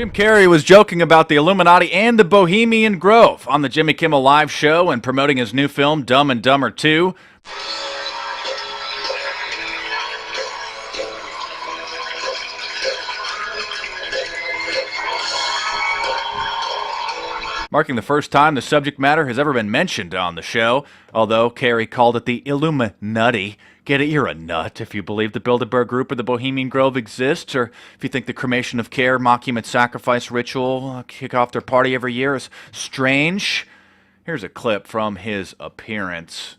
Jim Carey was joking about the Illuminati and the Bohemian Grove on the Jimmy Kimmel Live show and promoting his new film, Dumb and Dumber 2. Marking the first time the subject matter has ever been mentioned on the show, although Carey called it the Illuminati. Get it? You're a nut if you believe the Bilderberg Group or the Bohemian Grove exists, or if you think the cremation of care, mock-human sacrifice ritual kick off their party every year is strange. Here's a clip from his appearance.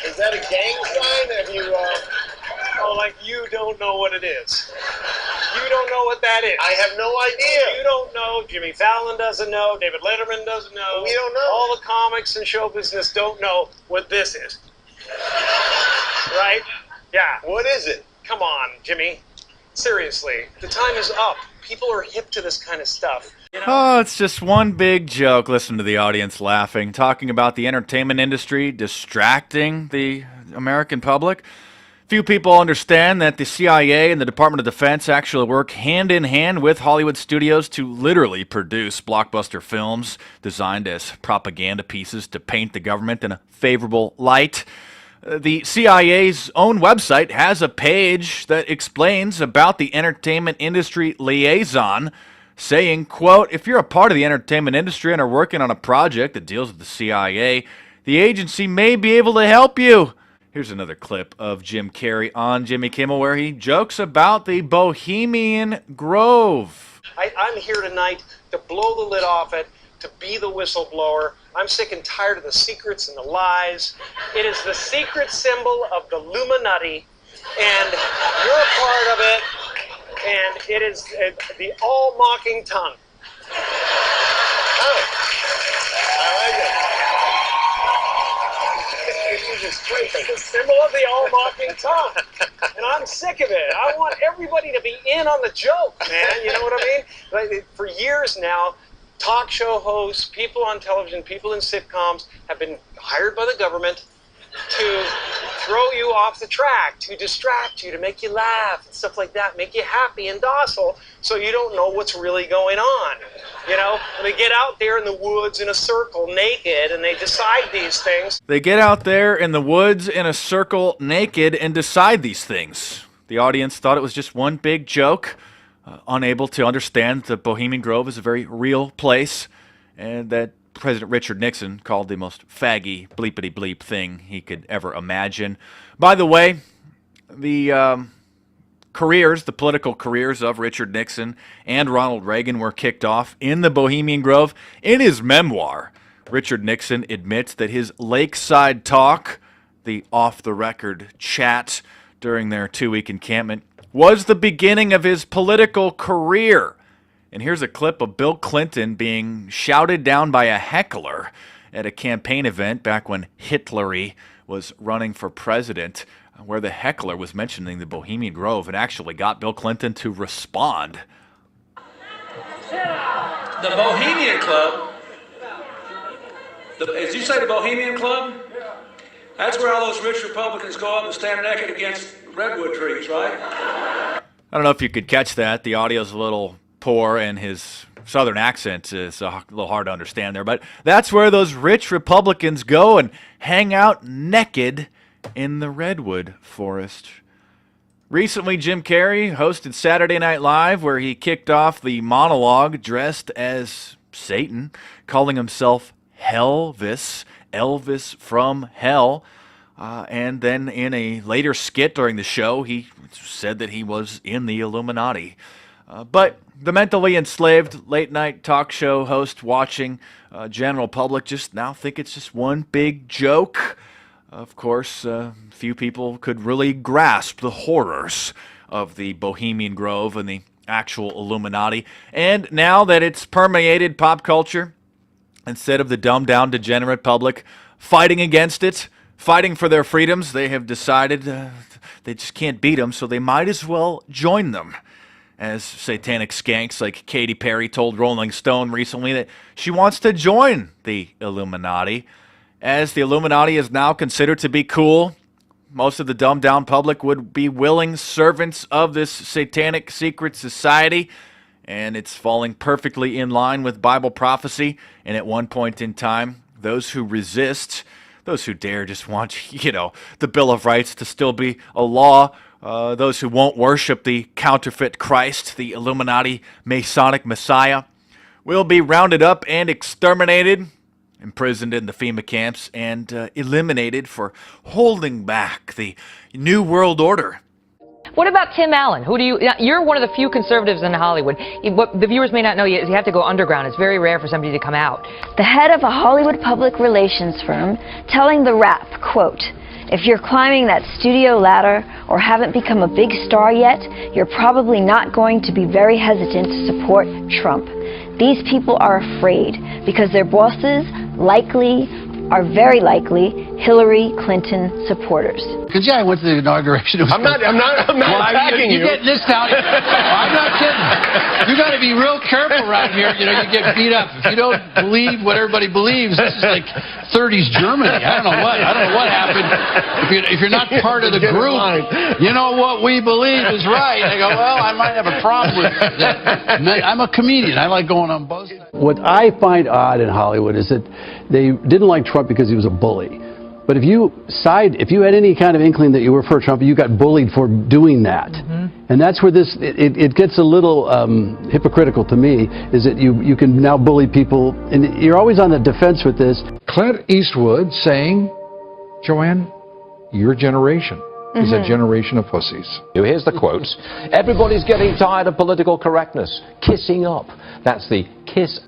Is that a gang sign? Have you, oh, like you don't know what it is. You don't know what that is. I have no idea. You don't know. Jimmy Fallon doesn't know. David Letterman doesn't know. We don't know. All the comics and show business don't know what this is. Right? Yeah. What is it? Come on, Jimmy. Seriously. The time is up. People are hip to this kind of stuff. You know? Oh, it's just one big joke. Listen to the audience laughing, talking about the entertainment industry distracting the American public. Few people understand that the CIA and the Department of Defense actually work hand in hand with Hollywood studios to literally produce blockbuster films designed as propaganda pieces to paint the government in a favorable light. The CIA's own website has a page that explains about the entertainment industry liaison, saying, quote, if you're a part of the entertainment industry and are working on a project that deals with the CIA, the agency may be able to help you. Here's another clip of Jim Carrey on Jimmy Kimmel where he jokes about the Bohemian Grove. I'm here tonight to blow the lid off it, to be the whistleblower. I'm sick and tired of the secrets and the lies. It is the secret symbol of the Illuminati, and you're a part of it, and it is the all-mocking tongue. Oh, I like it. It's the symbol of the all-mocking tongue. And I'm sick of it. I want everybody to be in on the joke, man. You know what I mean? Like, for years now, talk show hosts, people on television, people in sitcoms have been hired by the government to throw you off the track, to distract you, to make you laugh and stuff like that, make you happy and docile so you don't know what's really going on. You know, and they get out there in the woods in a circle naked and they decide these things. They get out there in the woods in a circle naked and decide these things. The audience thought it was just one big joke, unable to understand that Bohemian Grove is a very real place, and that President Richard Nixon called the most faggy, bleepity-bleep thing he could ever imagine. By the way, the political careers of Richard Nixon and Ronald Reagan were kicked off in the Bohemian Grove. In his memoir, Richard Nixon admits that his lakeside talk, the off-the-record chat during their 2-week encampment, was the beginning of his political career. And here's a clip of Bill Clinton being shouted down by a heckler at a campaign event back when Hitler was running for president, where the heckler was mentioning the Bohemian Grove and actually got Bill Clinton to respond. The Bohemian Club, as you say, the Bohemian Club, that's where all those rich Republicans go up and stand naked against redwood trees, right? I don't know if you could catch that. The audio's a little poor and his southern accent is a little hard to understand there, but that's where those rich Republicans go and hang out naked in the redwood forest. Recently, Jim Carrey hosted Saturday Night Live, where he kicked off the monologue dressed as Satan, calling himself Elvis from hell. And then in a later skit during the show, he said that he was in the Illuminati. But the mentally enslaved late-night talk show host watching general public just now think it's just one big joke. Of course, few people could really grasp the horrors of the Bohemian Grove and the actual Illuminati. And now that it's permeated pop culture, instead of the dumbed-down degenerate public fighting against it, fighting for their freedoms, they have decided they just can't beat them, so they might as well join them. As satanic skanks like Katy Perry told Rolling Stone recently that she wants to join the Illuminati. As the Illuminati is now considered to be cool, most of the dumbed-down public would be willing servants of this satanic secret society, and it's falling perfectly in line with Bible prophecy. And at one point in time, those who resist, those who dare just want, the Bill of Rights to still be a law, those who won't worship the counterfeit Christ, the Illuminati Masonic Messiah, will be rounded up and exterminated, imprisoned in the FEMA camps, and eliminated for holding back the New World Order. What about Tim Allen? You're one of the few conservatives in Hollywood. What the viewers may not know is you have to go underground. It's very rare for somebody to come out. The head of a Hollywood public relations firm telling The Wrap, quote, "If you're climbing that studio ladder or haven't become a big star yet, you're probably not going to be very hesitant to support Trump. These people are afraid because their bosses are very likely Hillary Clinton supporters." Because I went to the inauguration. I'm not attacking you. You get this down. I'm not kidding. You got to be real careful around here. You get beat up if you don't believe what everybody believes. This is like 30s Germany. I don't know what happened. If you're not part of the group, you know what we believe is right. I go, well, I might have a problem with that. I'm a comedian. I like going on both sides. What I find odd in Hollywood is that they didn't like Trump because he was a bully. But if you had any kind of inkling that you were for Trump, you got bullied for doing that. Mm-hmm. And that's where it gets a little hypocritical to me, is that you can now bully people, and you're always on the defense with this. Clint Eastwood saying, Joanne, your generation is a generation of pussies. Here's the quote. Everybody's getting tired of political correctness. Kissing up. That's the kiss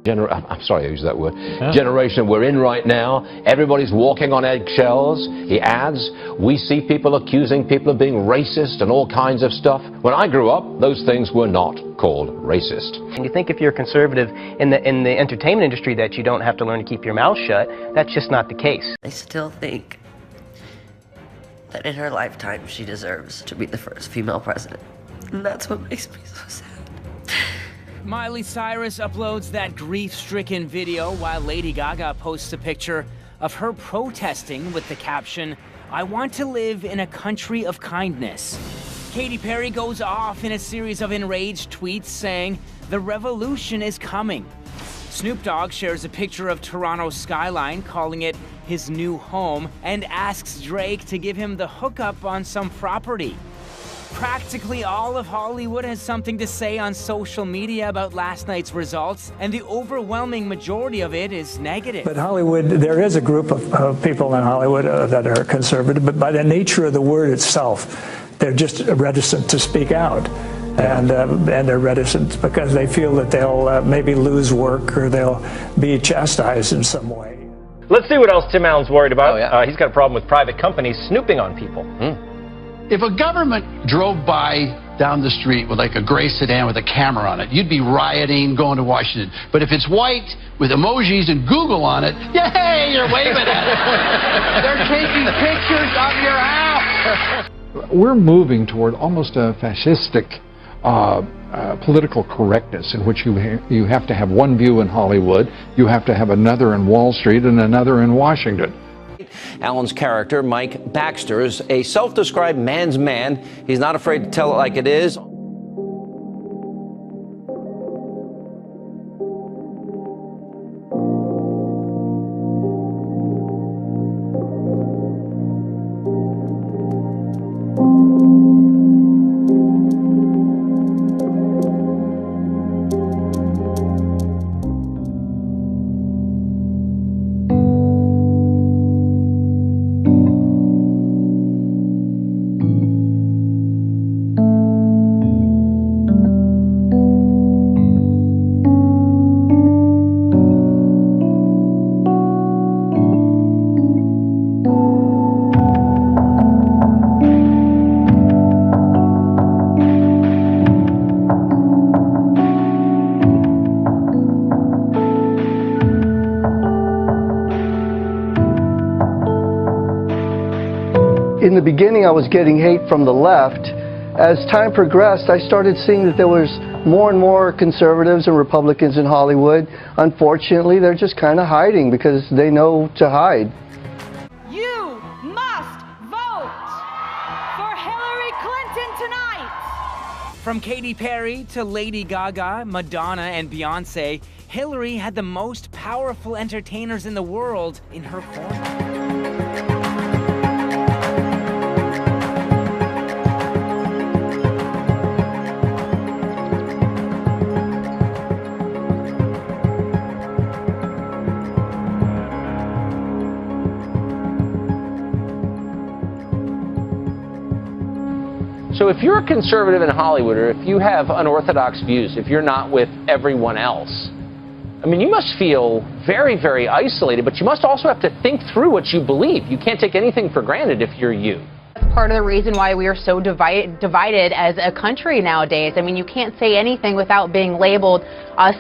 I'm sorry I used that word. Yeah. Generation we're in right now. Everybody's walking on eggshells. He adds, we see people accusing people of being racist and all kinds of stuff. When I grew up, those things were not called racist. And you think if you're a conservative in the entertainment industry that you don't have to learn to keep your mouth shut, that's just not the case. I still think that in her lifetime she deserves to be the first female president. And that's what makes me so sad. Miley Cyrus uploads that grief-stricken video while Lady Gaga posts a picture of her protesting with the caption, "I want to live in a country of kindness." Katy Perry goes off in a series of enraged tweets saying, "The revolution is coming." Snoop Dogg shares a picture of Toronto's skyline, calling it his new home, and asks Drake to give him the hookup on some property. Practically all of Hollywood has something to say on social media about last night's results, and the overwhelming majority of it is negative. But Hollywood, there is a group of people in Hollywood that are conservative, but by the nature of the word itself, they're just reticent to speak out. And they're reticent because they feel that they'll maybe lose work or they'll be chastised in some way. Let's see what else Tim Allen's worried about. He's got a problem with private companies snooping on people. If a government drove by down the street with like a gray sedan with a camera on it, you'd be rioting, going to Washington. But if it's white with emojis and Google on it, yay, you're waving at it. They're taking pictures of your house. We're moving toward almost a fascistic political correctness in which you have to have one view in Hollywood, you have to have another in Wall Street and another in Washington. Allen's character, Mike Baxter, is a self-described man's man. He's not afraid to tell it like it is. In the beginning, I was getting hate from the left. As time progressed, I started seeing that there was more and more conservatives and Republicans in Hollywood. Unfortunately, they're just kind of hiding because they know to hide. You must vote From Katy Perry to Lady Gaga, Madonna, and Beyonce, Hillary had the most powerful entertainers in the world in her corner. So if you're a conservative in Hollywood, or if you have unorthodox views, if you're not with everyone else, I mean, you must feel very, very isolated, but you must also have to think through what you believe. You can't take anything for granted if you're you. That's part of the reason why we are so divided as a country nowadays. I mean, you can't say anything without being labeled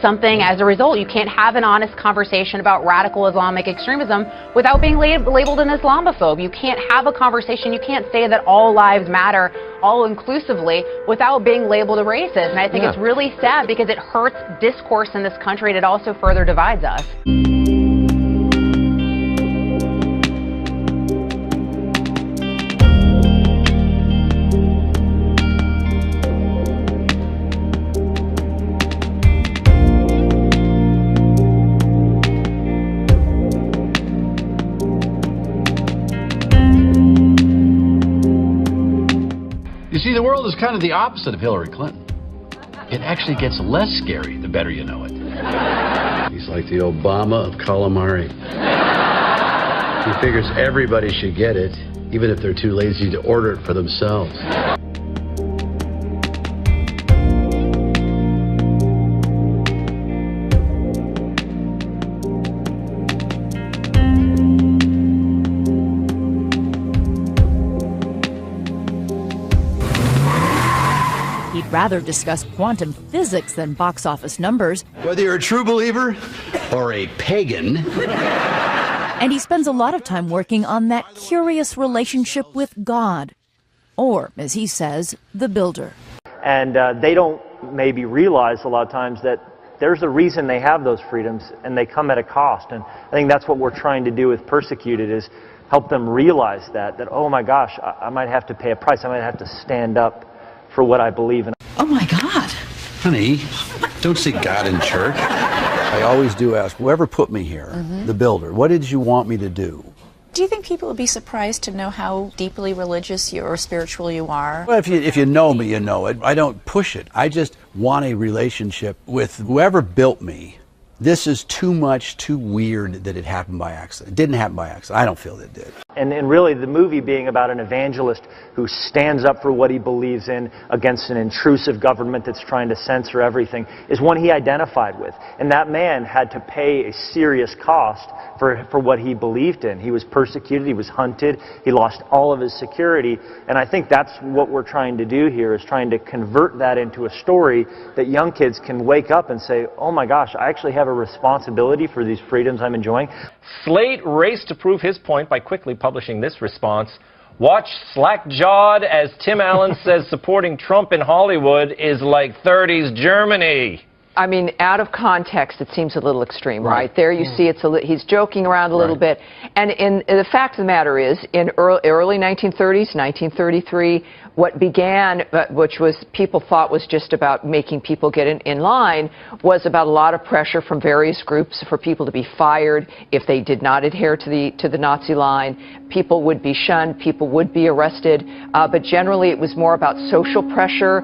something as a result. You can't have an honest conversation about radical Islamic extremism without being labeled an Islamophobe. You can't have a conversation, you can't say that all lives matter all inclusively without being labeled a racist. And I think it's really sad because it hurts discourse in this country and it also further divides us. You see, the world is kind of the opposite of Hillary Clinton. It actually gets less scary the better you know it. He's like the Obama of calamari. He figures everybody should get it, even if they're too lazy to order it for themselves. He'd rather discuss quantum physics than box office numbers. Whether you're a true believer or a pagan. And he spends a lot of time working on that curious relationship with God. Or, as he says, the builder. And they don't maybe realize a lot of times that there's a reason they have those freedoms and they come at a cost. And I think that's what we're trying to do with Persecuted, is help them realize that oh my gosh, I might have to pay a price. I might have to stand up for what I believe in. Oh my God. Honey, don't say God in church. I always do ask, whoever put me here, the builder, what did you want me to do? Do you think people would be surprised to know how deeply religious or spiritual you are? Well, if you know me, you know it. I don't push it. I just want a relationship with whoever built me. This is too much, too weird that it happened by accident. It didn't happen by accident. I don't feel it did. And really the movie being about an evangelist who stands up for what he believes in against an intrusive government that's trying to censor everything is one he identified with. And that man had to pay a serious cost for what he believed in. He was persecuted, he was hunted, he lost all of his security. And I think that's what we're trying to do here, is trying to convert that into a story that young kids can wake up and say, oh my gosh, I actually have a responsibility for these freedoms I'm enjoying. Slate raced to prove his point by quickly publishing this response. Watch slack-jawed as Tim Allen says supporting Trump in Hollywood is like 30s Germany. I mean, out of context, it seems a little extreme, right? There you see he's joking around a little bit. And the fact of the matter is, in early 1930s, 1933, what began, which was people thought was just about making people get in line, was about a lot of pressure from various groups for people to be fired if they did not adhere to the Nazi line. People would be shunned, people would be arrested, but generally it was more about social pressure,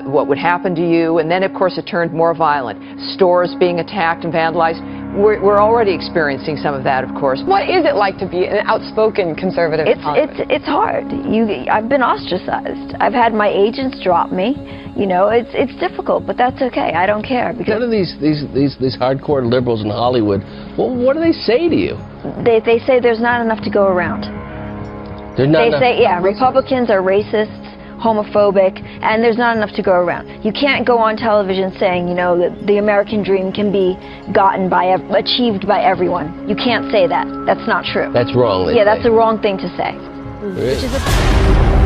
what would happen to you, and then of course it turned more violent. Stores being attacked and vandalized. We're already experiencing some of that, of course. What is it like to be an outspoken conservative? It's hard. I've been ostracized. I've had my agents drop me. You know, it's difficult, but that's okay. I don't care. Because none of these hardcore liberals in Hollywood, well, what do they say to you? They say there's not enough to go around. They say, yeah, Republicans are racists, homophobic, and there's not enough to go around. You can't go on television saying, you know, that the American dream can be achieved by everyone. You can't say that. That's not true. That's wrong. Yeah, that's the wrong thing to say. Really?